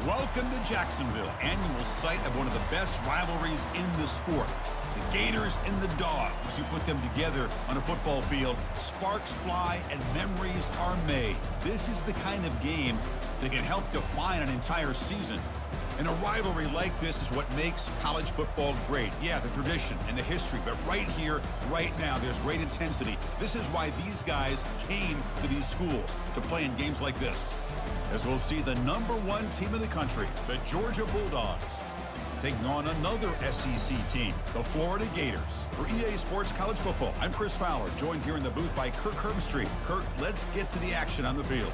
Welcome to Jacksonville, annual site of one of the best rivalries in the sport. The Gators and the Dogs. You put them together on a football field, sparks fly and memories are made. This is the kind of game that can help define an entire season. And a rivalry like this is what makes college football great. Yeah, the tradition and the history, but right here, right now, there's great intensity. This is why these guys came to these schools to play in games like this. As we'll see the #1 team in the country, the Georgia Bulldogs, taking on another SEC team, the Florida Gators. For EA Sports College Football, I'm Chris Fowler, joined here in the booth by Kirk Herbstreit. Kirk, let's get to the action on the field.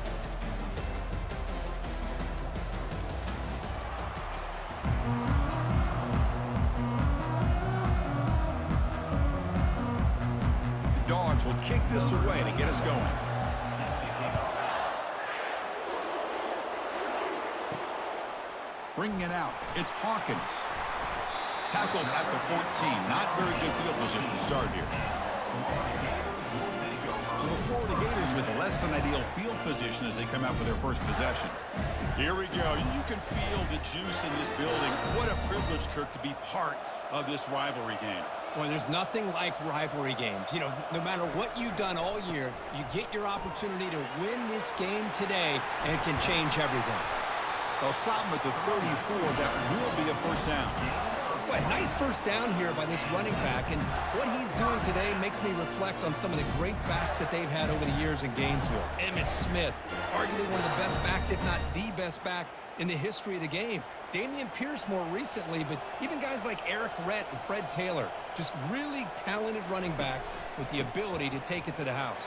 The Dogs will kick this away to get us going. Bringing it out, it's Hawkins. Tackled at the 14. Not very good field position to start here. So the Florida Gators with less than ideal field position as they come out for their first possession. Here we go. You can feel the juice in this building. What a privilege, Kirk, to be part of this rivalry game. Well, there's nothing like rivalry games. You know, no matter what you've done all year, you get your opportunity to win this game today, and it can change everything. They'll stop him at the 34. That will be a first down. Boy, nice first down here by this running back, and what he's doing today makes me reflect on some of the great backs that they've had over the years in Gainesville. Emmitt Smith, arguably one of the best backs, if not the best back in the history of the game. Dameon Pierce more recently, but even guys like Eric Rhett and Fred Taylor, just really talented running backs with the ability to take it to the house.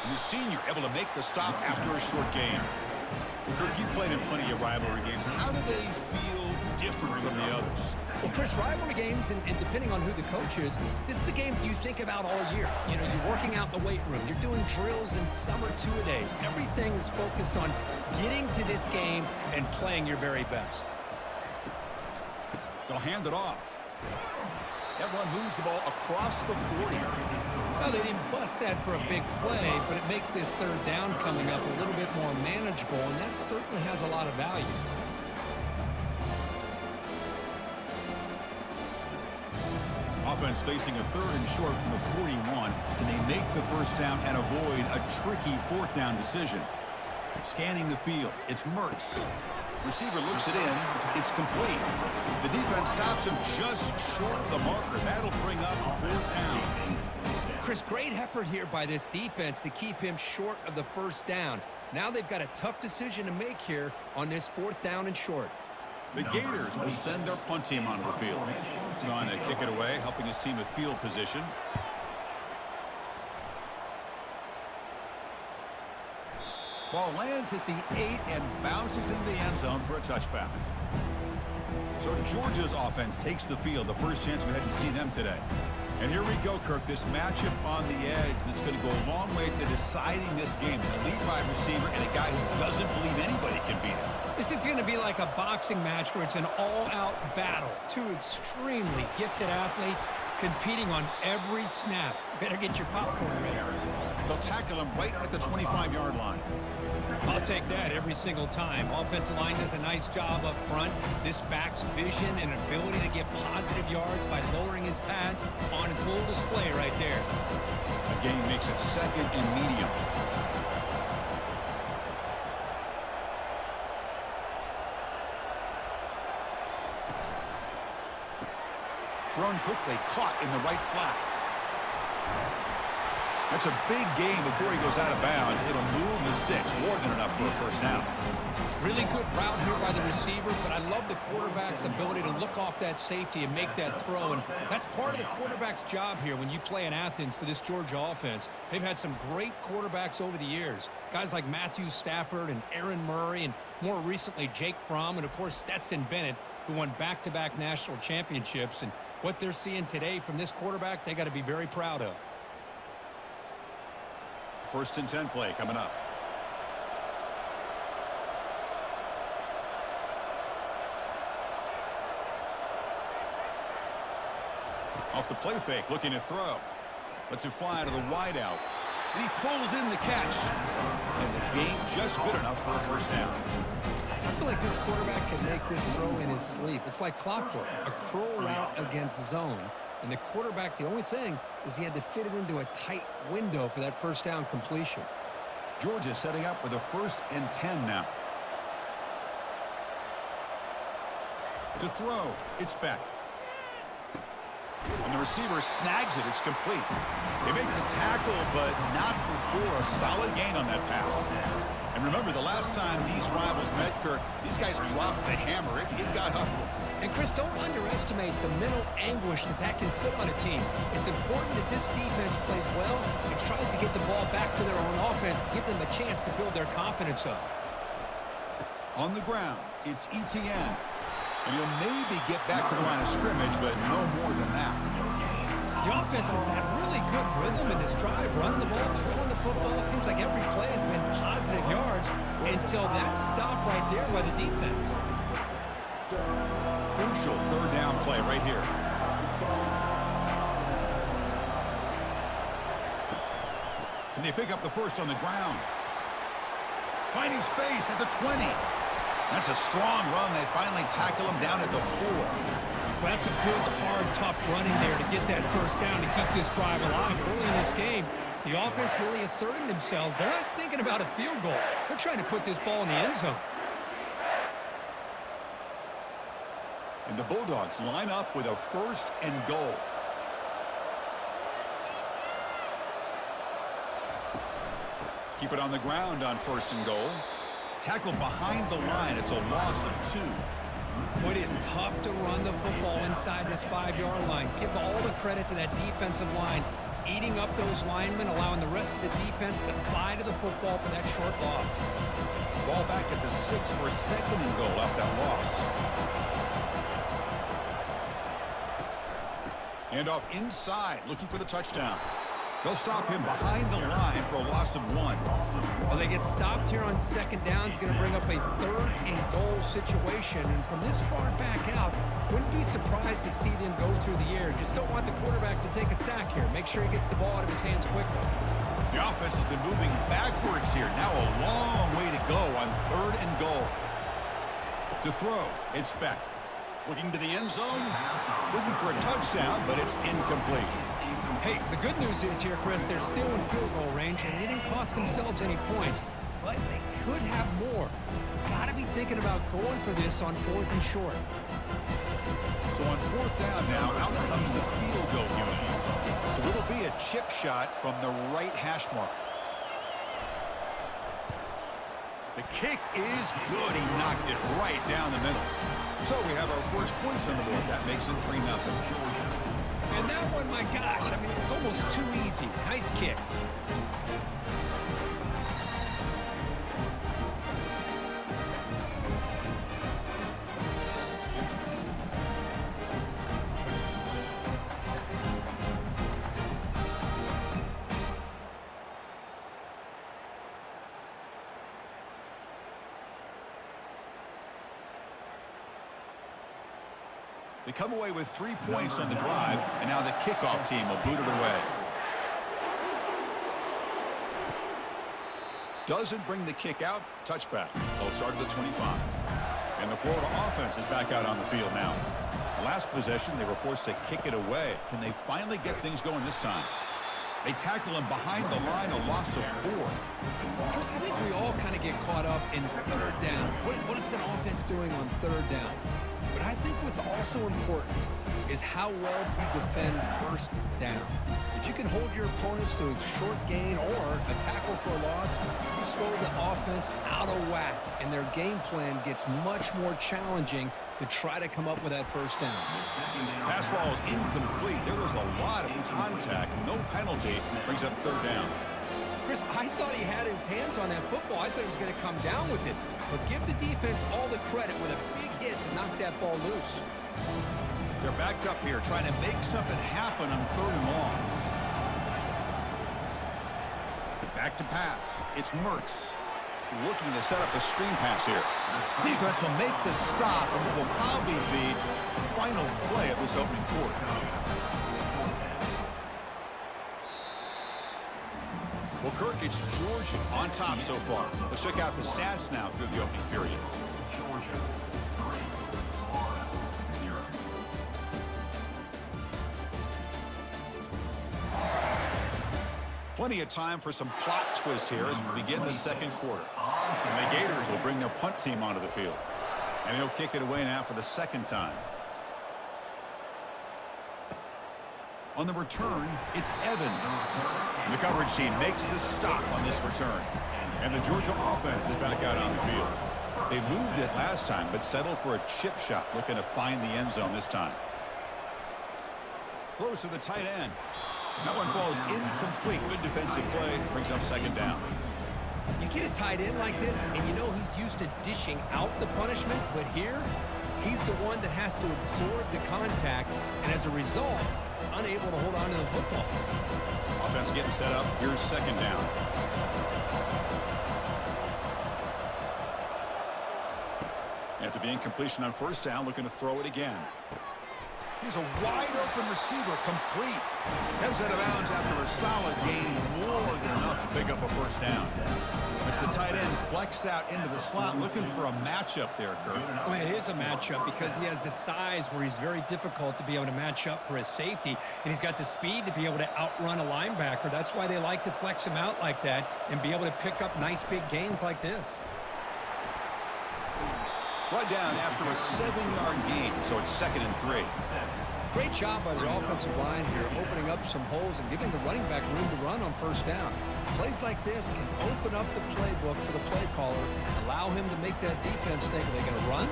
And the senior able to make the stop after a short gain. Kirk, you played in plenty of rivalry games. How do they feel different from the others? Well, Chris, rivalry games, and depending on who the coach is, this is a game you think about all year. You know, you're working out in the weight room. You're doing drills and summer two-a-days. Everything is focused on getting to this game and playing your very best. They'll hand it off. That one moves the ball across the 40. Well, they didn't bust that for a big play, but it makes this third down coming up a little bit more manageable, and that certainly has a lot of value. Offense facing a third and short from the 41, and they make the first down and avoid a tricky fourth down decision. Scanning the field, it's Mertz. Receiver looks it in. It's complete. The defense stops him just short of the marker. That'll bring up a fourth down. Chris, great effort here by this defense to keep him short of the first down. Now they've got a tough decision to make here on this fourth down and short. The Gators will send their punt team onto the field. Trying to kick it away, helping his team with field position. Ball lands at the 8 and bounces into the end zone for a touchback. So Georgia's offense takes the field, the first chance we had to see them today. And here we go, Kirk, this matchup on the edge that's going to go a long way to deciding this game. An elite wide receiver and a guy who doesn't believe anybody can beat him. This is going to be like a boxing match where it's an all-out battle. Two extremely gifted athletes competing on every snap. Better get your popcorn ready. They'll tackle him right at the 25-yard line. I'll take that every single time. Offensive line does a nice job up front. This back's vision and ability to get positive yards by lowering his pads on full display right there. A gain makes it second and medium. Thrown quickly, caught in the right flat. That's a big gain before he goes out of bounds. It'll move the sticks, more than enough for a first down. Really good route here by the receiver, but I love the quarterback's ability to look off that safety and make that throw. And that's part of the quarterback's job here when you play in Athens for this Georgia offense. They've had some great quarterbacks over the years. Guys like Matthew Stafford and Aaron Murray, and more recently Jake Fromm, and of course Stetson Bennett, who won back-to-back national championships. And what they're seeing today from this quarterback, they got to be very proud of. First and 10 play coming up. Off the play fake, looking to throw. Lets it fly to the wideout. And he pulls in the catch. And the gain just good enough for a first down. I feel like this quarterback can make this throw in his sleep. It's like clockwork, a curl route against zone. And the quarterback, the only thing is he had to fit it into a tight window for that first down completion. Georgia setting up with a 1st and 10 now. To throw, it's Beck. And the receiver snags it. It's complete. They make the tackle, but not before a solid gain on that pass. And remember, the last time these rivals met, Kirk, these guys dropped the hammer. It got ugly. And, Chris, don't underestimate the mental anguish that can put on a team. It's important that this defense plays well and tries to get the ball back to their own offense to give them a chance to build their confidence up. On the ground, it's Etienne. And he'll maybe get back to the line of scrimmage, but no more than that. The offense has had really good rhythm in this drive, running the ball, throwing the football. It seems like every play has been positive yards until that stop right there by the defense. Crucial 3rd down play right here. And they pick up the 1st on the ground. Finding space at the 20. That's a strong run. They finally tackle him down at the 4. Well, that's a good, hard, tough running there to get that 1st down to keep this drive alive. Early in this game, the offense really asserting themselves. They're not thinking about a field goal. They're trying to put this ball in the end zone. And the Bulldogs line up with a 1st and goal. Keep it on the ground on 1st and goal. Tackled behind the line. It's a loss of 2. Well, it is tough to run the football inside this 5-yard line. Give all the credit to that defensive line, eating up those linemen, allowing the rest of the defense to fly to the football for that short loss. Ball back at the 6 for a 2nd and goal after that loss. And off inside, looking for the touchdown. They'll stop him behind the line for a loss of 1. Well, they get stopped here on 2nd down. It's going to bring up a 3rd and goal situation. And from this far back out, wouldn't be surprised to see them go through the air. Just don't want the quarterback to take a sack here. Make sure he gets the ball out of his hands quickly. The offense has been moving backwards here. Now a long way to go on 3rd and goal. To throw, it's Beck. Looking to the end zone. Looking for a touchdown, but it's incomplete. Hey, the good news is here, Chris, they're still in field goal range, and they didn't cost themselves any points, but they could have more. You've got to be thinking about going for this on 4th and short. So on 4th down now, out comes the field goal unit. So it'll be a chip shot from the right hash mark. The kick is good. He knocked it right down the middle. So we have our first points on the board. That makes it 3-0. And that one, my gosh, I mean, it's almost too easy. Nice kick. They come away with 3 points on the drive, and now the kickoff team will boot it away. Doesn't bring the kick out. Touchback. They'll start at the 25. And the Florida offense is back out on the field now. Last possession, they were forced to kick it away. Can they finally get things going this time? They tackle him behind the line, a loss of 4. Chris, I think we all kind of get caught up in 3rd down. What is that offense doing on 3rd down? But I think what's also important is how well you defend 1st down. If you can hold your opponents to a short gain or a tackle for a loss, you throw the offense out of whack, and their game plan gets much more challenging to try to come up with that 1st down. Pass ball is incomplete. There was a lot of contact. No penalty. Brings up 3rd down. Chris, I thought he had his hands on that football. I thought he was going to come down with it. But give the defense all the credit with a big hit to knock that ball loose. They're backed up here trying to make something happen on 3rd and long. Back to pass. It's Mertz looking to set up a screen pass here. Defense will make the stop, and what will probably be the final play of this opening quarter. Well, Kirk, it's Georgia on top so far. Let's check out the stats now through the opening period. Plenty of time for some plot twists here as we begin the second quarter. And the Gators will bring their punt team onto the field. And he'll kick it away now for the second time. On the return, it's Evans. And the coverage team makes the stop on this return. And the Georgia offense is back out on the field. They moved it last time, but settled for a chip shot, looking to find the end zone this time. Throws to the tight end. That one falls incomplete. Good defensive play. Brings up second down. You get a tight end like this, and you know he's used to dishing out the punishment, but here, he's the one that has to absorb the contact, and as a result, he's unable to hold on to the football. Offense getting set up. Here's second down. After the incompletion on first down, looking to throw it again. Here's a wide-open receiver, complete. Heads out of bounds after a solid gain, more than enough to pick up a first down. It's the tight end flexed out into the slot, looking for a matchup there, Kurt. Well, it is a matchup because he has the size where he's very difficult to be able to match up for his safety, and he's got the speed to be able to outrun a linebacker. That's why they like to flex him out like that and be able to pick up nice big gains like this. Right down after a 7-yard gain, so it's 2nd and 3. Great job by the offensive line here, opening up some holes and giving the running back room to run on first down. Plays like this can open up the playbook for the play caller, allow him to make that defense think, are they going to run?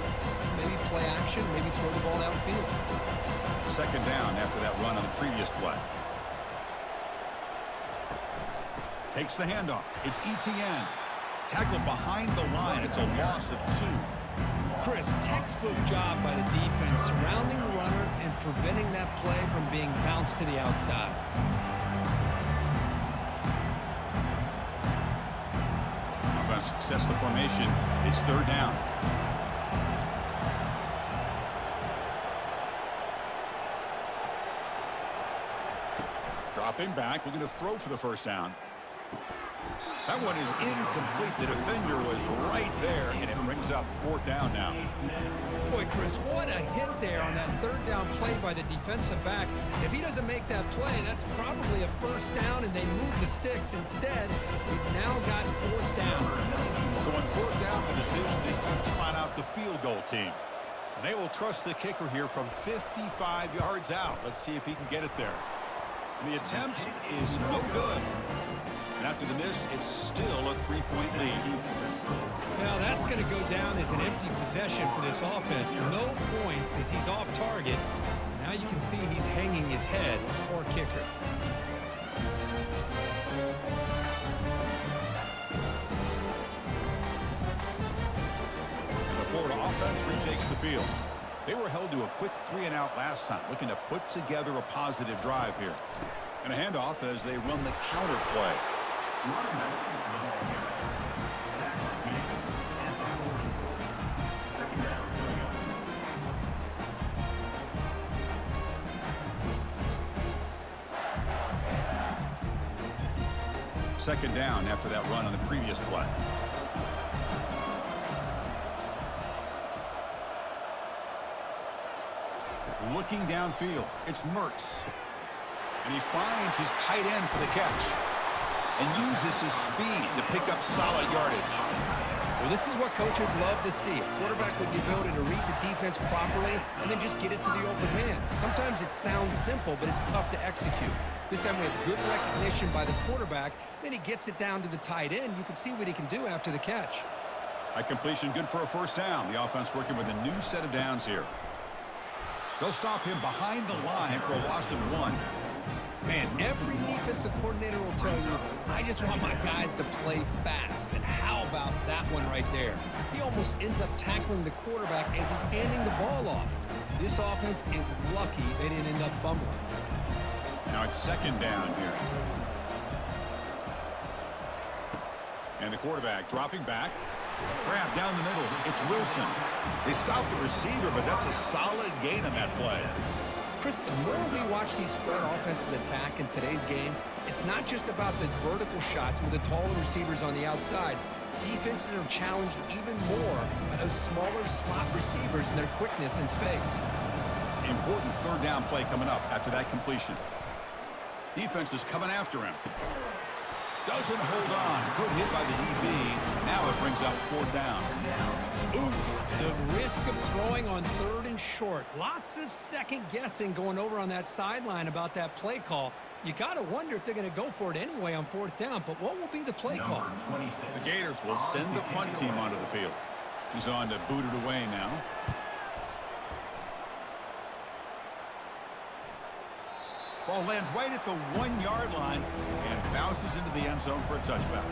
Maybe play action, maybe throw the ball downfield. Second down after that run on the previous play. Takes the handoff. It's ETN. Tackled behind the line. It's a loss of 2. Chris, textbook job by the defense surrounding the runner and preventing that play from being bounced to the outside. Offense sets the formation. It's third down. Dropping back, looking to throw for the first down. That one is incomplete. The defender was right there, and it brings up fourth down now. Boy, Chris, what a hit there on that third down play by the defensive back. If he doesn't make that play, that's probably a first down, and they move the sticks. Instead, we've now got fourth down. So on fourth down, the decision is to trot out the field goal team. And they will trust the kicker here from 55 yards out. Let's see if he can get it there. And the attempt is no good. And after the miss, it's still a 3-point lead. Now that's going to go down as an empty possession for this offense. No points as he's off target. Now you can see he's hanging his head. Poor kicker. And the Florida offense retakes the field. They were held to a quick 3-and-out last time, looking to put together a positive drive here. And a handoff as they run the counter play. Second down after that run on the previous play. Looking downfield, it's Mertz. And he finds his tight end for the catch and uses his speed to pick up solid yardage. Well, this is what coaches love to see. A quarterback with the ability to read the defense properly and then just get it to the open man. Sometimes it sounds simple, but it's tough to execute. This time we have good recognition by the quarterback. Then he gets it down to the tight end. You can see what he can do after the catch. A completion good for a first down. The offense working with a new set of downs here. They'll stop him behind the line for a loss of 1. Man, every defensive coordinator will tell you, I just want my guys to play fast. And how about that one right there? He almost ends up tackling the quarterback as he's handing the ball off. This offense is lucky they didn't end up fumbling. Now it's second down here. And the quarterback dropping back. Grab down the middle. It's Wilson. They stop the receiver, but that's a solid gain on that play. Chris, the more we watch these spread offenses attack in today's game, it's not just about the vertical shots with the taller receivers on the outside. Defenses are challenged even more by those smaller slot receivers and their quickness in space. Important third down play coming up after that completion. Defense is coming after him. Doesn't hold on. Good hit by the DB. Now it brings up fourth down. Ooh, the risk of throwing on third and short. Lots of second guessing going over on that sideline about that play call. You got to wonder if they're going to go for it anyway on fourth down, but what will be the play call? The Gators will send the punt team onto the field. He's on to boot it away now. Ball lands right at the 1-yard line and bounces into the end zone for a touchback.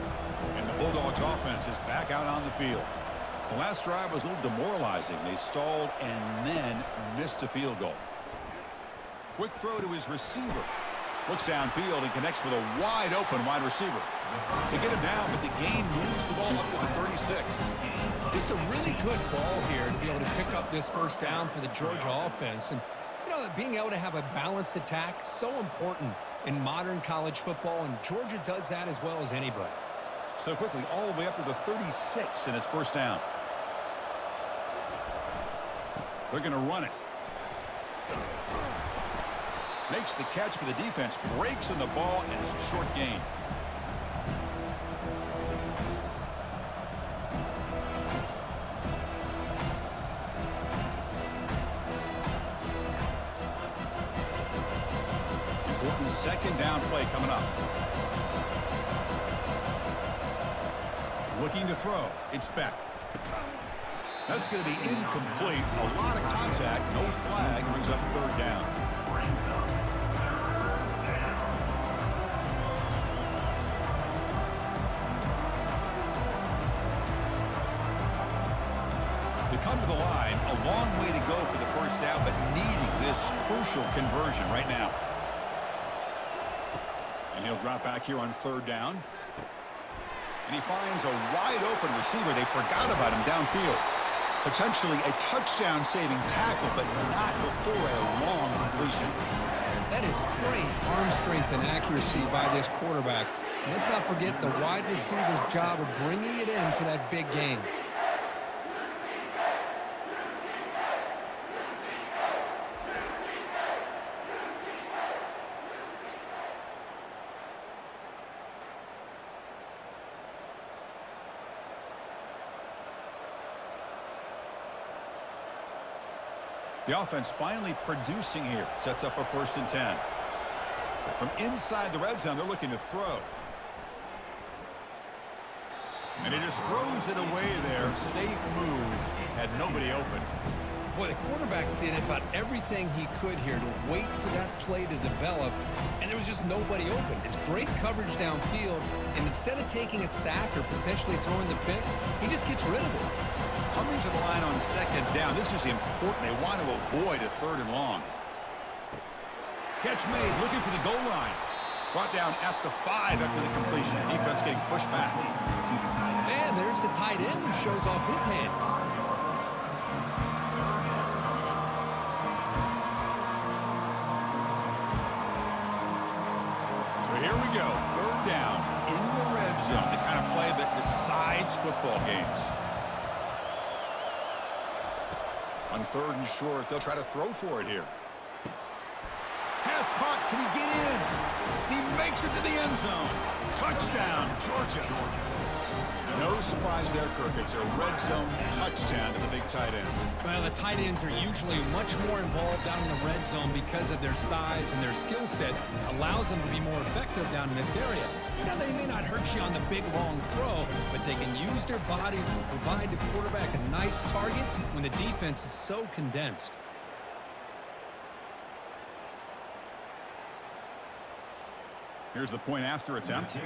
And the Bulldogs offense is back out on the field. The last drive was a little demoralizing. They stalled and then missed a field goal. Quick throw to his receiver. Looks downfield and connects with a wide-open wide receiver. They get him down, but the gain moves the ball up to the 36. Just a really good ball here to be able to pick up this first down for the Georgia offense. And you know, being able to have a balanced attack, so important in modern college football, and Georgia does that as well as anybody. So quickly, all the way up to the 36 in its first down. They're going to run it. Makes the catch, but the defense breaks in the ball, and it's a short gain. Important second down play coming up. Looking to throw. It's Beck. That's going to be incomplete. A lot of contact. No flag. Brings up third down. They come to the line. A long way to go for the first down, but needing this crucial conversion right now. And he'll drop back here on third down. And he finds a wide-open receiver. They forgot about him downfield. Potentially a touchdown-saving tackle, but not before a long completion. That is great arm strength and accuracy by this quarterback. And let's not forget the wide receiver's job of bringing it in for that big gain. The offense finally producing here. Sets up a 1st and 10. From inside the red zone, they're looking to throw. And he just throws it away there. Safe move. Had nobody open. Boy, the quarterback did about everything he could here to wait for that play to develop, and there was just nobody open. It's great coverage downfield, and instead of taking a sack or potentially throwing the pick, he just gets rid of it. Coming to the line on second down. This is important. They want to avoid a third and long. Catch made. Looking for the goal line. Brought down at the 5 after the completion. Defense getting pushed back. And there's the tight end who shows off his hands. So here we go. Third down in the red zone. The kind of play that decides football games. On third and short, they'll try to throw for it here. Pass caught. Can he get in? He makes it to the end zone. Touchdown, Georgia. No surprise there, Kirk. It's a red zone touchdown to the big tight end. Well, the tight ends are usually much more involved down in the red zone because of their size and their skill set allows them to be more effective down in this area. You know, they may not hurt you on the big, long throw, but they can use their bodies and provide the quarterback a nice target when the defense is so condensed. Here's the point after attempt.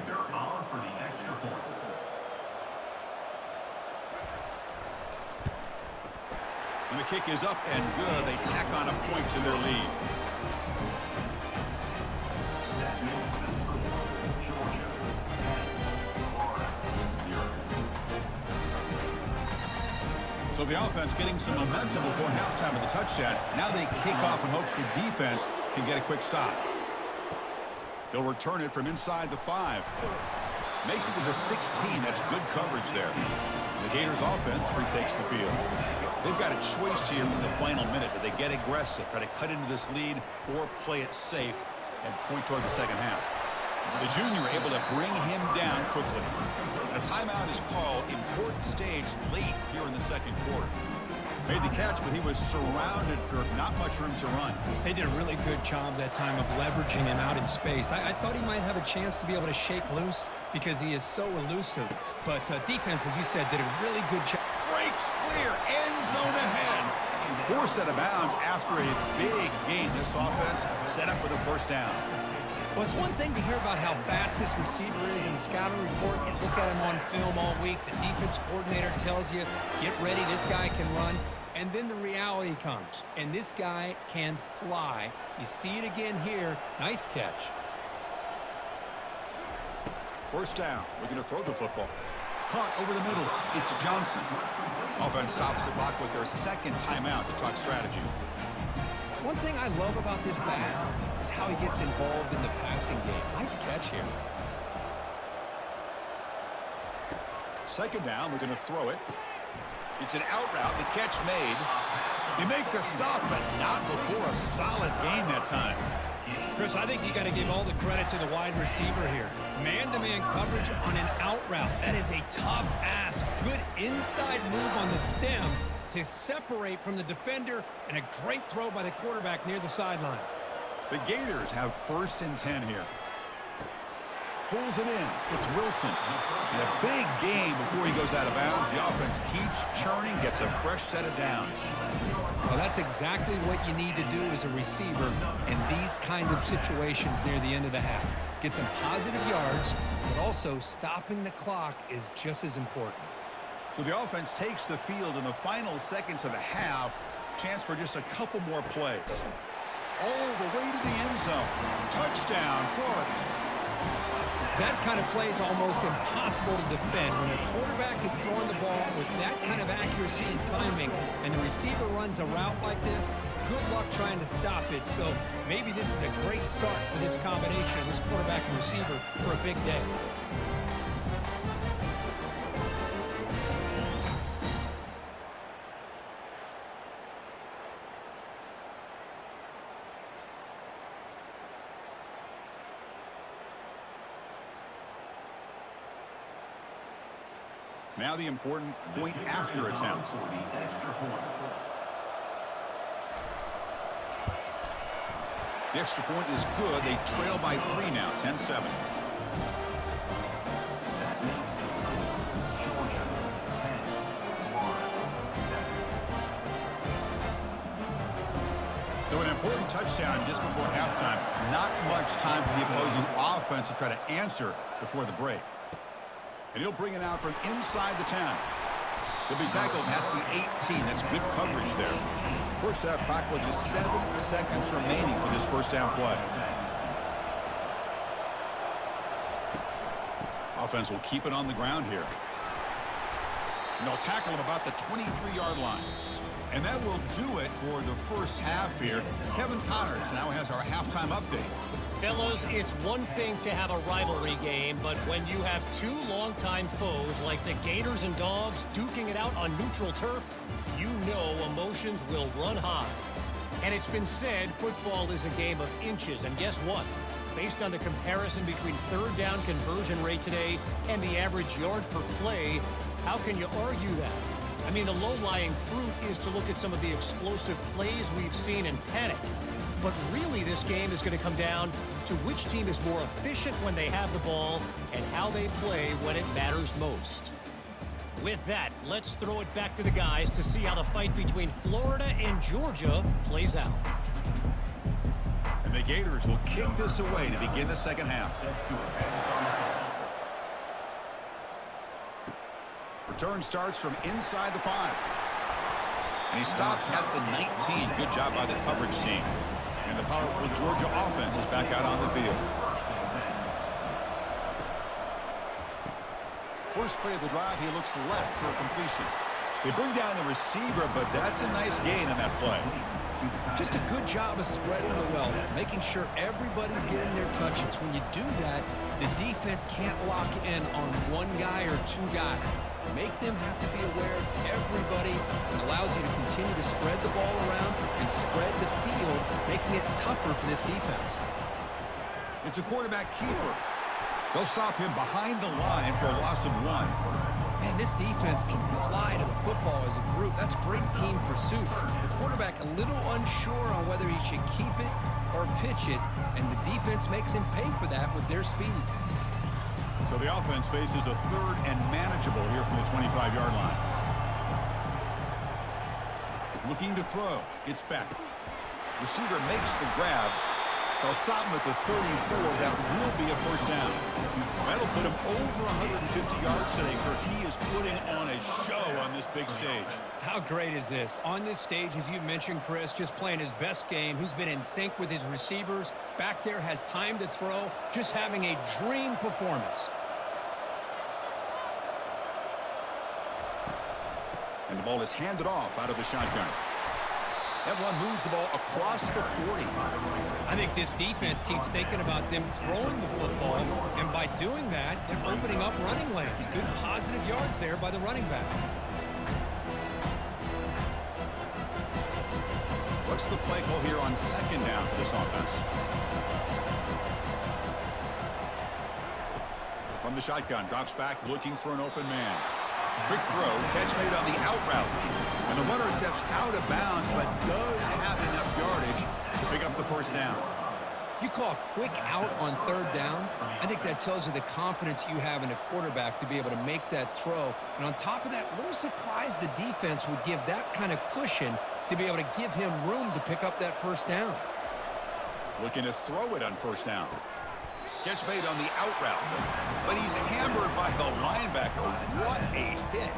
And the kick is up and good. They tack on a point to their lead. So the offense getting some momentum before halftime with the touchdown. Now they kick off in hopes the defense can get a quick stop. They'll return it from inside the 5. Makes it to the 16. That's good coverage there. The Gators offense retakes the field. They've got a choice here in the final minute. Do they get aggressive, try to cut into this lead, or play it safe and point toward the second half? The junior able to bring him down quickly. A timeout is called. Important stage late here in the second quarter. Made the catch, but he was surrounded, Kirk. Not much room to run. They did a really good job that time of leveraging him out in space. I thought he might have a chance to be able to shake loose because he is so elusive. But defense, as you said, did a really good job. Breaks clear. End zone ahead. Forced out of bounds after a big game. This offense set up with a first down. Well, it's one thing to hear about how fast this receiver is in the scouting report. You look at him on film all week. The defense coordinator tells you, get ready, this guy can run. And then the reality comes, and this guy can fly. You see it again here. Nice catch. First down. We're going to throw the football. Caught over the middle. It's Johnson. Offense stops the clock with their second timeout to talk strategy. One thing I love about this back is how he gets involved in the passing game. Nice catch here. Second down. We're going to throw it. It's an out route. The catch made. You make the stop, but not before a solid gain that time. Chris, I think you got to give all the credit to the wide receiver here. Man-to-man coverage on an out route. That is a tough ask. Good inside move on the stem to separate from the defender, and a great throw by the quarterback near the sideline. The Gators have 1st and 10 here. Pulls it in. It's Wilson. And a big game before he goes out of bounds. The offense keeps churning, gets a fresh set of downs. Well, that's exactly what you need to do as a receiver in these kind of situations near the end of the half. Get some positive yards, but also stopping the clock is just as important. So the offense takes the field in the final seconds of the half. Chance for just a couple more plays. All the way to the end zone. Touchdown, Florida. That kind of play is almost impossible to defend. When a quarterback is throwing the ball with that kind of accuracy and timing, and the receiver runs a route like this, good luck trying to stop it. So maybe this is a great start for this combination, this quarterback and receiver, for a big day. Now the important point after attempt. The extra point is good. They trail by 3 now, 10-7. So an important touchdown just before halftime. Not much time for the opposing offense to try to answer before the break. And he'll bring it out from inside the 10. He'll be tackled at the 18. That's good coverage there. First half clock with just 7 seconds remaining for this first down play. Offense will keep it on the ground here. And they'll tackle him about the 23-yard line. And that will do it for the first half here. Kevin Connors now has our halftime update. Fellas, it's one thing to have a rivalry game, but when you have two longtime foes like the Gators and Dogs duking it out on neutral turf, you know emotions will run high. And it's been said football is a game of inches, and guess what? Based on the comparison between third down conversion rate today and the average yard per play, how can you argue that? I mean, the low-lying fruit is to look at some of the explosive plays we've seen in panic. But really, this game is going to come down to which team is more efficient when they have the ball and how they play when it matters most. With that, let's throw it back to the guys to see how the fight between Florida and Georgia plays out. And the Gators will kick this away to begin the second half. Return starts from inside the 5. And he stopped at the 19. Good job by the coverage team. And the powerful Georgia offense is back out on the field. First play of the drive, he looks left for a completion. They bring down the receiver, but that's a nice gain on that play. Just a good job of spreading the wealth, making sure everybody's getting their touches. When you do that, the defense can't lock in on one guy or two guys. Make them have to be aware of everybody. It allows you to continue to spread the ball around and spread the field, making it tougher for this defense. It's a quarterback keeper. They'll stop him behind the line for a loss of 1. Man, this defense can fly to the football as a group. That's great team pursuit. The quarterback a little unsure on whether he should keep it or pitch it, and the defense makes him pay for that with their speed. So the offense faces a 3rd and manageable here from the 25-yard line. Looking to throw. It's back. Receiver makes the grab. They'll stop him at the 34. That will be a first down. That'll put him over 150 yards today, Kirk. He is putting on a show on this big stage. How great is this? On this stage, as you mentioned, Chris, just playing his best game. He's been in sync with his receivers. Back there, has time to throw. Just having a dream performance. And the ball is handed off out of the shotgun. That one moves the ball across the 40. I think this defense keeps thinking about them throwing the football, and by doing that, they're opening up running lanes. Good positive yards there by the running back. What's the play call here on 2nd down for this offense? From the shotgun, drops back looking for an open man. Quick throw, catch made on the out route. And the runner steps out of bounds, but does have enough yardage to pick up the first down. You call a quick out on 3rd down. I think that tells you the confidence you have in a quarterback to be able to make that throw. And on top of that, a little surprised the defense would give that kind of cushion to be able to give him room to pick up that first down. Looking to throw it on 1st down. Catch made on the out route, but he's hammered by the linebacker. What a hit.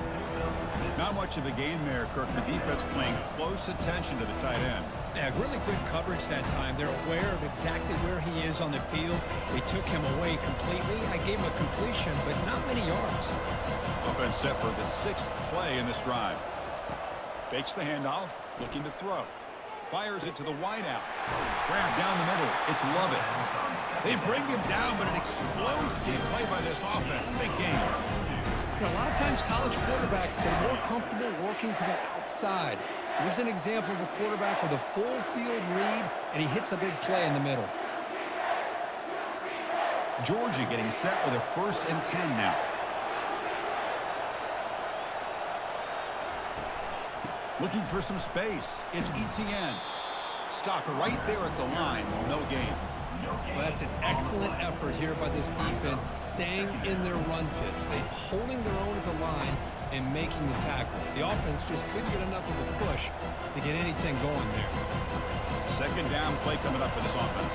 Not much of a gain there, Kirk. The defense paying close attention to the tight end. Yeah, really good coverage that time. They're aware of exactly where he is on the field. They took him away completely. I gave him a completion, but not many yards. Offense set for the 6th play in this drive. Fakes the handoff, looking to throw. Fires it to the wideout. Grab down the middle. It's Lovett. They bring him down, but an explosive play by this offense. Big game. You know, a lot of times college quarterbacks, they're more comfortable working to the outside. Here's an example of a quarterback with a full field read, and he hits a big play in the middle. Georgia getting set with a 1st and 10 now. Looking for some space. It's Etienne. Stopped right there at the line. No gain. Well, that's an excellent effort here by this defense, staying in their run fits. They holding their own at the line and making the tackle. The offense just couldn't get enough of a push to get anything going there. 2nd down play coming up for this offense.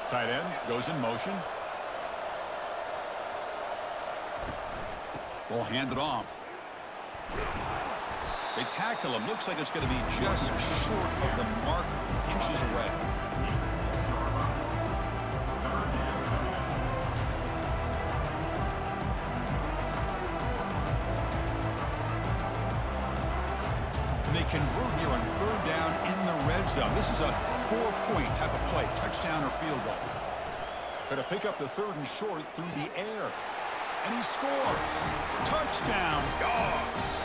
Tight end goes in motion. Ball handed off. They tackle him. Looks like it's going to be just short of the mark, inches away. And they convert here on 3rd down in the red zone. This is a 4-point type of play, touchdown or field goal. Going to pick up the 3rd and short through the air. And he scores. Touchdown, Dogs.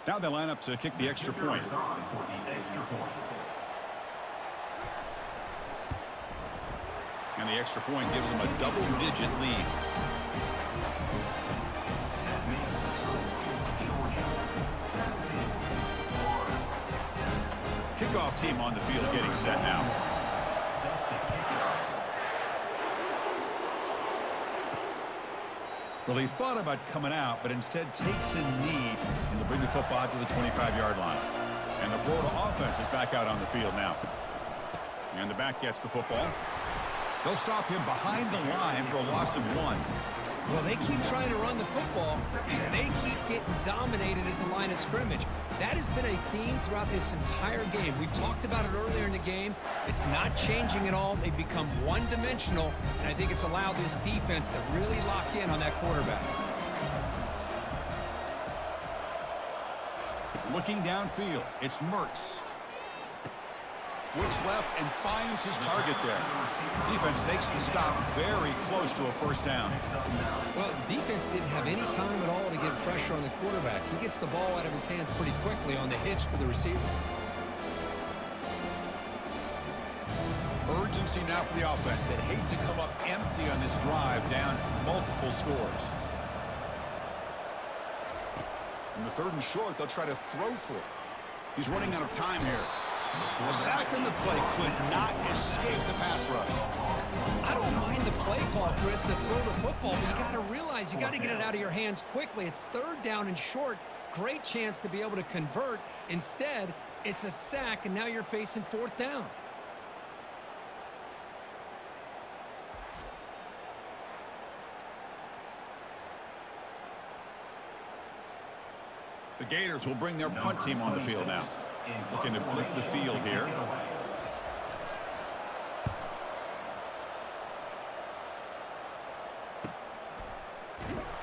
Now they line up to kick the extra point. And the extra point gives them a double-digit lead. Kickoff team on the field getting set now. Well, he thought about coming out, but instead takes a knee and to bring the football out to the 25-yard line. And the Florida offense is back out on the field now. And the back gets the football. They'll stop him behind the line for a loss of 1. Well, they keep trying to run the football, and they keep getting dominated at the line of scrimmage. That has been a theme throughout this entire game. We've talked about it earlier in the game. It's not changing at all. They've become one-dimensional, and I think it's allowed this defense to really lock in on that quarterback. Looking downfield, it's Mertz. Looks left and finds his target there. Defense makes the stop very close to a first down. Well, the defense didn't have any time at all to get pressure on the quarterback. He gets the ball out of his hands pretty quickly on the hitch to the receiver. Urgency now for the offense that hates to come up empty on this drive down multiple scores. In the 3rd and short, they'll try to throw for it. He's running out of time here. A sack in the play could not escape the pass rush. I don't mind the play call, Chris, to throw the football, but you got to realize you got to get it out of your hands quickly. It's 3rd down and short. Great chance to be able to convert. Instead, it's a sack, and now you're facing 4th down. The Gators will bring their punt team on the field now. Looking to flip the field here.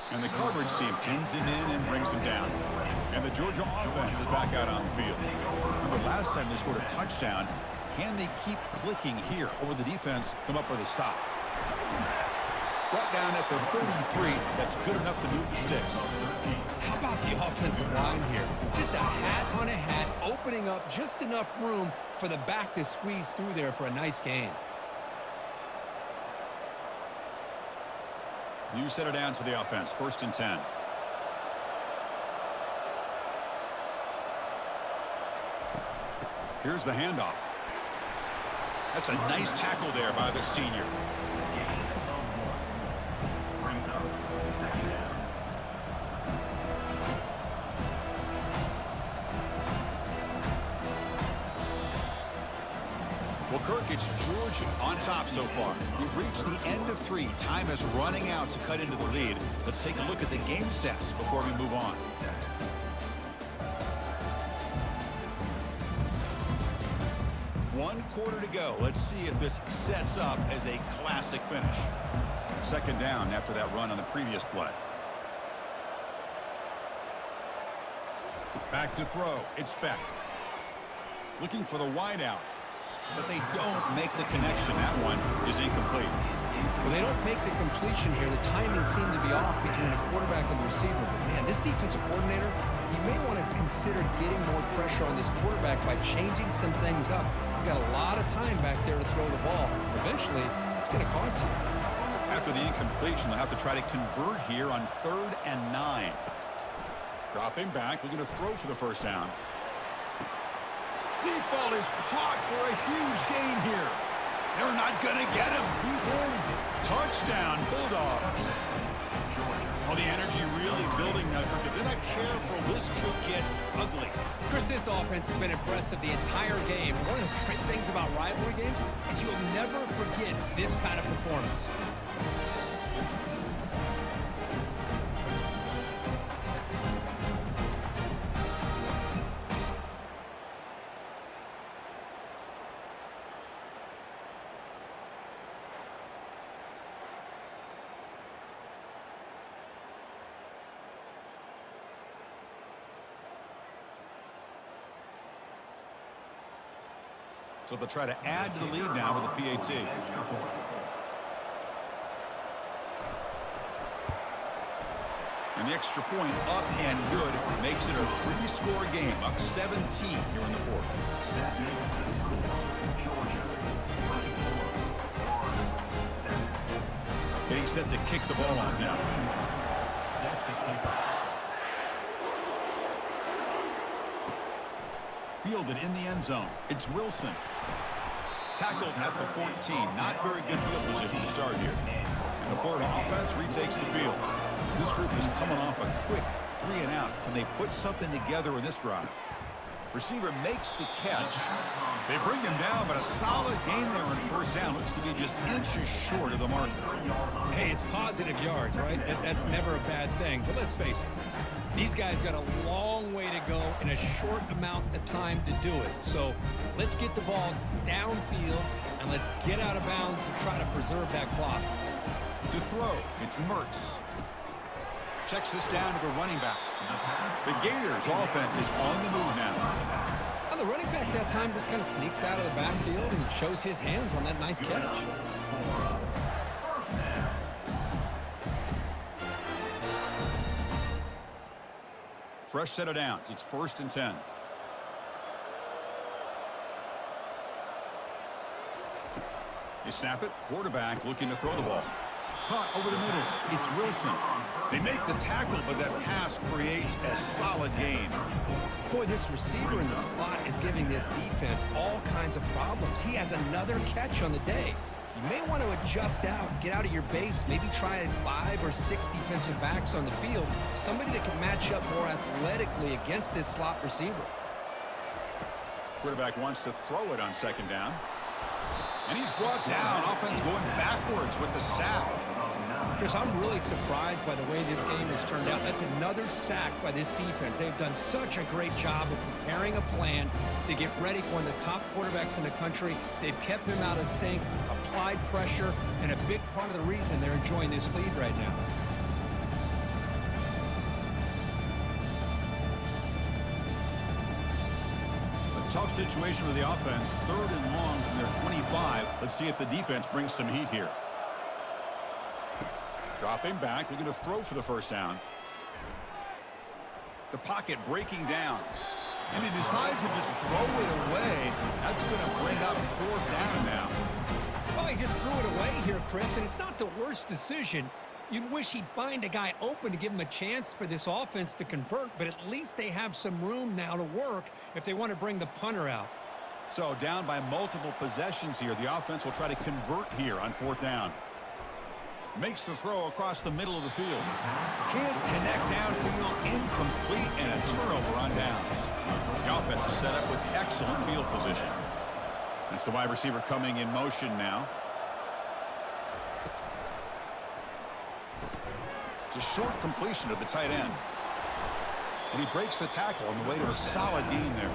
And the coverage team pins him in and brings him down. And the Georgia offense is back out on the field. Remember, last time they scored a touchdown. Can they keep clicking here, or will the defense come up with a stop? Brought down at the 33. That's good enough to move the sticks. How about the offensive line here? Just a hat on a hat, opening up just enough room for the back to squeeze through there for a nice gain. New set of downs for the offense. 1st and 10. Here's the handoff. That's a nice tackle there by the senior. Well, Kirk, it's Georgia on top so far. We've reached the end of 3. Time is running out to cut into the lead. Let's take a look at the game sets before we move on. One quarter to go. Let's see if this sets up as a classic finish. 2nd down after that run on the previous play. Back to throw. It's Beck. Looking for the wideout. But they don't make the connection. That one is incomplete. Well, they don't make the completion here. The timing seemed to be off between the quarterback and the receiver. But, man, this defensive coordinator, he may want to consider getting more pressure on this quarterback by changing some things up. He's got a lot of time back there to throw the ball. Eventually, it's going to cost you. After the incompletion, they'll have to try to convert here on 3rd and 9. Dropping back, looking to throw for the first down. Deep ball is caught for a huge gain here. They're not going to get him. He's in. Touchdown, Bulldogs. Well, the energy really building now. They're not careful. This could get ugly. Chris, this offense has been impressive the entire game. One of the great things about rivalry games is you'll never forget this kind of performance. So they'll try to add to the lead now with a PAT. And the extra point up and good makes it a 3-score game, up 17 here in the 4th. Getting set to kick the ball off now. Fielded in the end zone. It's Wilson. Tackled at the 14. Not very good field position to start here. And the Florida offense retakes the field. This group is coming off a quick 3 and out. Can they put something together in this drive? Receiver makes the catch. They bring him down, but a solid gain there on first down. Looks to be just inches short of the marker. Hey, it's positive yards, right? That's never a bad thing. But let's face it, these guys got a long way to go in a short amount of time to do it. So let's get the ball downfield, and let's get out of bounds to try to preserve that clock. To throw, it's Mertz. Checks this down to the running back. The Gators offense is on the move now. And the running back that time just kind of sneaks out of the backfield and shows his hands on that nice catch. Fresh set of downs. It's 1st and 10. You snap it. Quarterback looking to throw the ball. Caught over the middle. It's Wilson. They make the tackle, but that pass creates a solid gain. Boy, this receiver in the slot is giving this defense all kinds of problems. He has another catch on the day. You may want to adjust out, get out of your base, maybe try 5 or 6 defensive backs on the field, somebody that can match up more athletically against this slot receiver. Quarterback wants to throw it on 2nd down. And he's brought down. Offense going backwards with the sack. Chris, I'm really surprised by the way this game has turned out. That's another sack by this defense. They've done such a great job of preparing a plan to get ready for one of the top quarterbacks in the country. They've kept him out of sync, applied pressure, and a big part of the reason they're enjoying this lead right now. Tough situation for the offense. 3rd and long from their 25. Let's see if the defense brings some heat here. Dropping back. They're going to throw for the 1st down. The pocket breaking down. And he decides to just throw it away. That's going to bring up 4th down now. Well, he just threw it away here, Chris, and it's not the worst decision. You'd wish he'd find a guy open to give him a chance for this offense to convert, but at least they have some room now to work if they want to bring the punter out. So down by multiple possessions here. The offense will try to convert here on 4th down. Makes the throw across the middle of the field. Can't connect downfield. Incomplete, and a turnover on downs. The offense is set up with excellent field position. That's the wide receiver coming in motion now. A short completion to the tight end. And he breaks the tackle on the way to a solid gain there.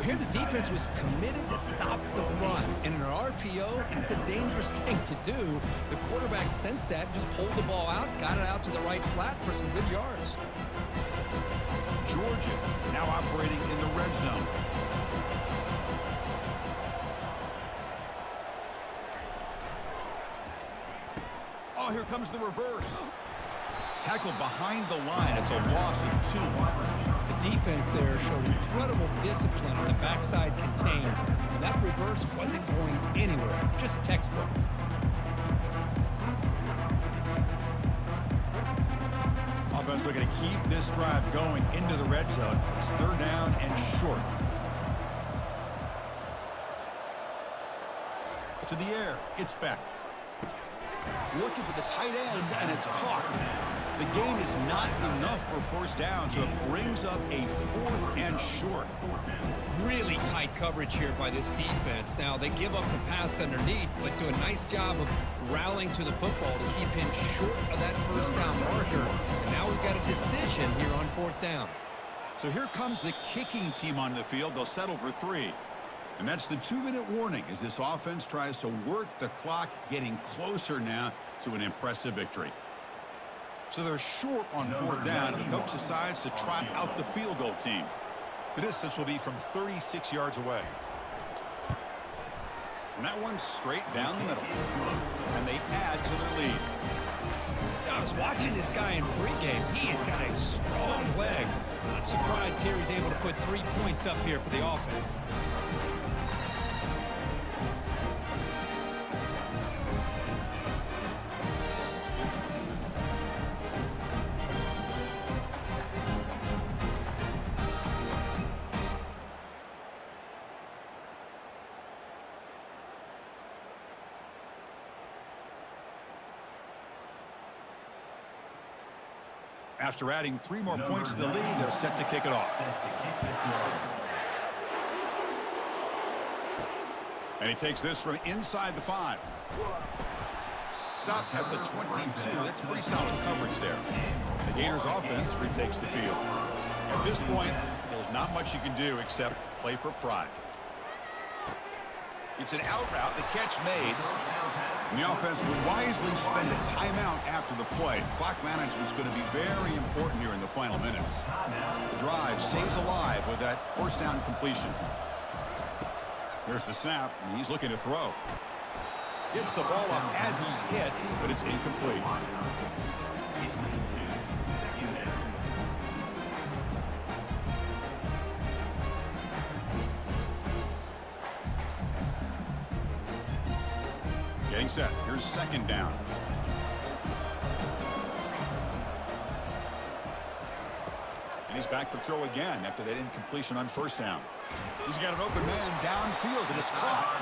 Here the defense was committed to stop the run. And in an RPO, that's a dangerous thing to do. The quarterback sensed that, just pulled the ball out, got it out to the right flat for some good yards. Georgia now operating in the red zone. Oh, here comes the reverse. Tackled behind the line. It's a loss of 2. The defense there showed incredible discipline on the backside contained. And that reverse wasn't going anywhere. Just textbook. Offense looking to keep this drive going into the red zone. It's 3rd down and short. To the air. It's Beck. Looking for the tight end, and it's caught. The gain is not enough for 1st down, so it brings up a 4th and short. Really tight coverage here by this defense. Now, they give up the pass underneath, but do a nice job of rallying to the football to keep him short of that 1st down marker. And now we've got a decision here on 4th down. So here comes the kicking team on the field. They'll settle for 3. And that's the 2-minute warning as this offense tries to work the clock, getting closer now to an impressive victory. So they're short on 4th down, and the coach decides to trot out the field goal team. The distance will be from 36 yards away. And that one's straight down the middle. And they add to their lead. I was watching this guy in pregame. He has got a strong leg. Not surprised here he's able to put 3 points up here for the offense. After adding 3 more points to the lead, they're set to kick it off. And he takes this from inside the 5. Stop at the 22. That's pretty solid coverage there. The Gators offense retakes the field. At this point, there's not much you can do except play for pride. It's an out route, the catch made. And the offense would wisely spend a timeout after the play. Clock management's going to be very important here in the final minutes. The drive stays alive with that first down completion. Here's the snap, and he's looking to throw. Gets the ball up as he's hit, but it's incomplete. Getting set. Here's second down. And he's back to throw again after that incompletion on first down. He's got an open man downfield, and it's caught.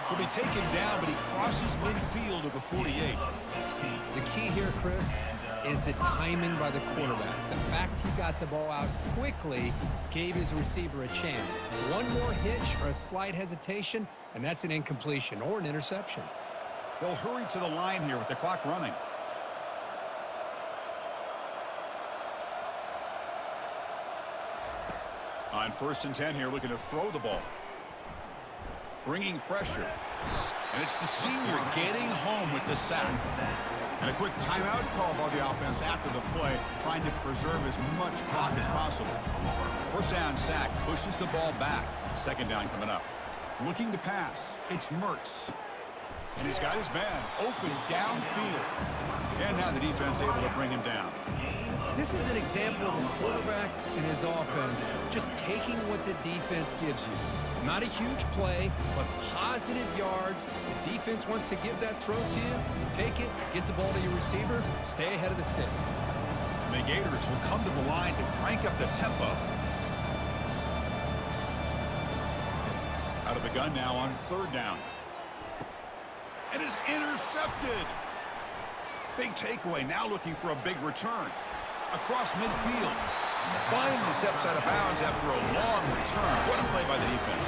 He'll be taken down, but he crosses midfield of the 48. The key here, Chris, is the timing by the quarterback. The fact he got the ball out quickly gave his receiver a chance. One more hitch or a slight hesitation, and that's an incompletion or an interception. They'll hurry to the line here with the clock running. On 1st and 10 here, looking to throw the ball. Bringing pressure. And it's the senior getting home with the sack. And a quick timeout call by the offense after the play, trying to preserve as much clock as possible. First down sack, pushes the ball back. Second down coming up. Looking to pass. It's Mertz. And he's got his man open downfield. And now the defense able to bring him down. This is an example of a quarterback and his offense just taking what the defense gives you. Not a huge play, but positive yards. The defense wants to give that throw to you. You take it, get the ball to your receiver, stay ahead of the sticks. The Gators will come to the line to crank up the tempo. Out of the gun now on 3rd down. And is intercepted. Big takeaway, now looking for a big return. Across midfield. Finally steps out of bounds after a long return. What a play by the defense.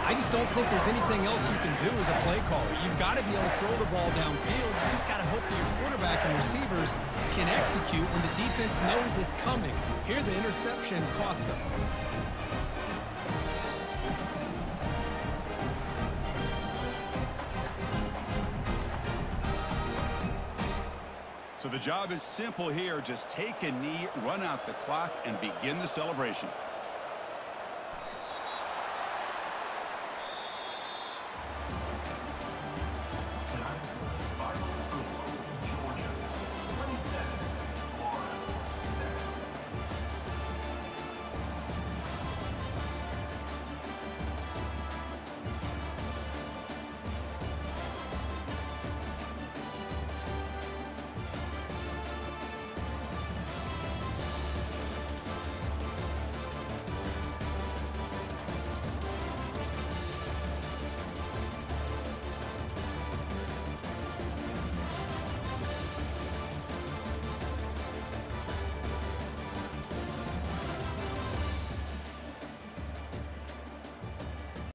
I just don't think there's anything else you can do as a play caller. You've got to be able to throw the ball downfield. You just got to hope that your quarterback and receivers can execute when the defense knows it's coming. Here, the interception cost them. So the job is simple here. Just take a knee, run out the clock, and begin the celebration.